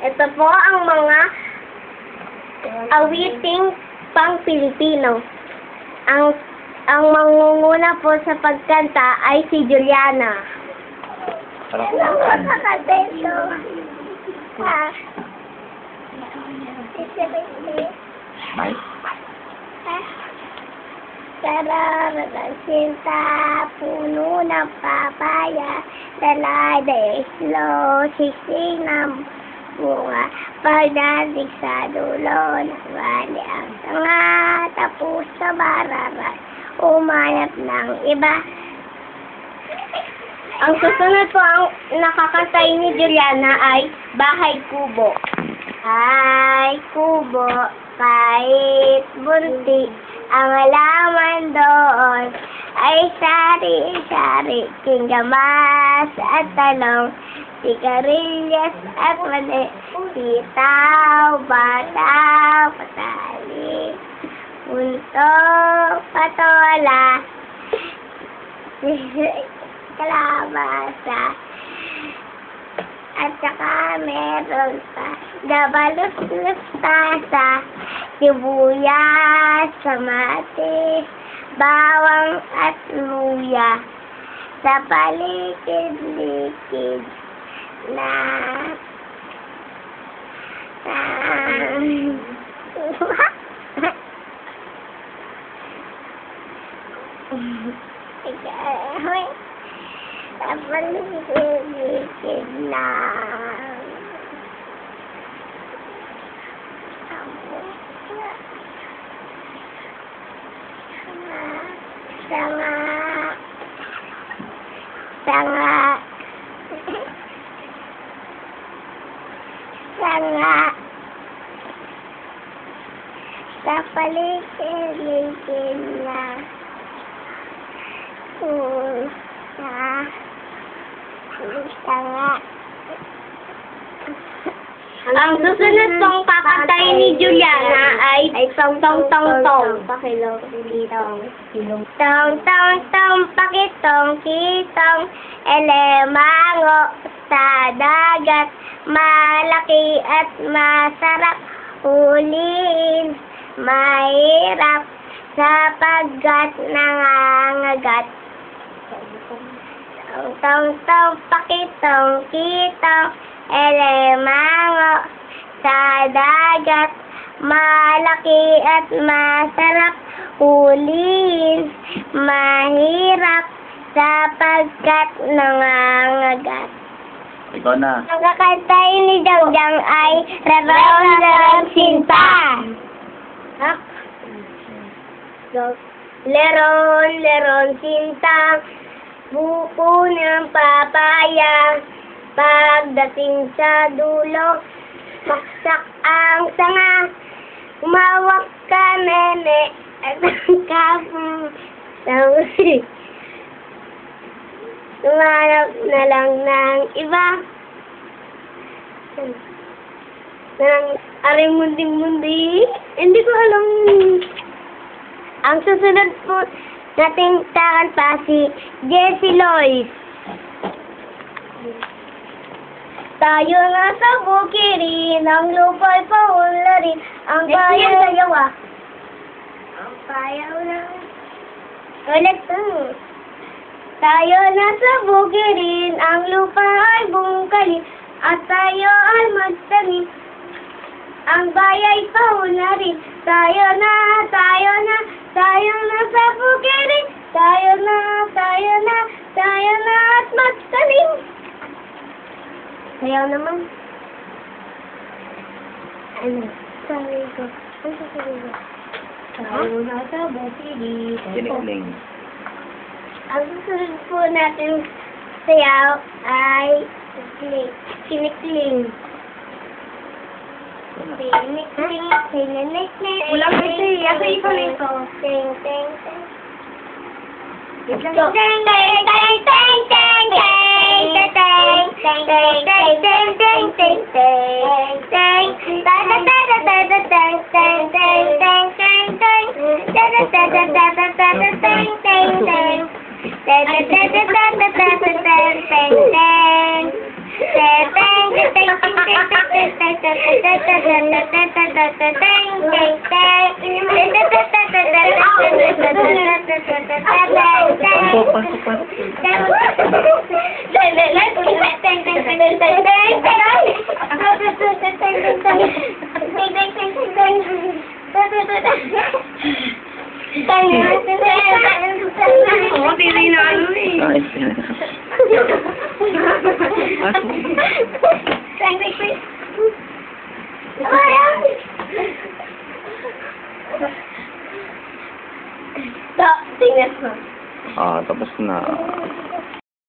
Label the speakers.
Speaker 1: Ito po ang mga awiting pang-Pilipino. Ang mangunguna po sa pagkanta ay si Juliana.
Speaker 2: Sarap kumakan. May?
Speaker 1: Sarap sinta, puno ng papaya, lalada islo, sisig ng bunga, pagdating sa dulo, nabali ang tanga, tapos sa bararan, umanap ng iba. Ang susunod po ang nakakantay ni Juliana ay Bahay Kubo. Ay, kubo, kahit bunti, ang halaman doon ay sari-sari, kinggamas at talong, sigarilyas at mali, sitaw, bataw, patali, punto, patola, kalabasa, at saka meron pa dabalus-lustasa, sibuyas, kamatis, bawang at luya sa palikid-likid na sa palikid-likid na sanga sa palikid-likid na sanga. Ang susunod pong kakantayin ni Juliana ay tong tong tong tong pakilong kitong tong tong tong pakitong kitong elemango sa dagat, malaki at masarap huliin, mahirap sapagkat nangangagat. Tong tong tong pakitong kitong elemango sa dagat, malaki at masarap huliin, mahirap sapagkat nangangagat.
Speaker 2: Ikaw na.
Speaker 1: Ang kakantayin ni Jangjang ay Lerong Lerong Sinta. Lerong Lerong Sinta, buko ng papaya, pagdating sa dulo, maksak ang sanga, umawak ka nene, at ang kapong sawi. Tumanap na lang ng iba. Nang aring-mundi-mundi. Hindi ko alam. Ang susunod po nating kakanta si Jessie Lois. Tayo na sa bukirin, ang lupa'y paularin, ang bayan dalawa. Ang payaw na. Ulit to. Tayo na sa bukirin, ang lupa ay bungkalin, at tayo ay magtanim. Ang bayay paularin, tayo na sa bukirin, tayo na at magtanim. Sayaw naman. Ano? Sabi ko. Ano sasabi ko? Tayo na sa bukirin.
Speaker 2: Kinikling.
Speaker 1: Ang susunod po natin sayaw ay kinikling. Kinikling, kinikling.
Speaker 3: Ulang kasi, asa ito nito.
Speaker 1: Ting, ting, ting.
Speaker 3: Wait lang.
Speaker 1: Ting, ting, ting, ting, ting, ting, ting, ting, ting, ting, ting, ting, ting, ting, ting. Da da da da da da ting, ting, ting, ting, ting, ting. Da da da da da da da da ting, ting, ting. Da da da da da da da da ting, ting, ting. Ting, ting, ting, ting, ting, ting, ting, ting.
Speaker 3: Oo, tiri na ano eh.
Speaker 2: Ay,
Speaker 1: Tingnan mo.
Speaker 2: tapos na.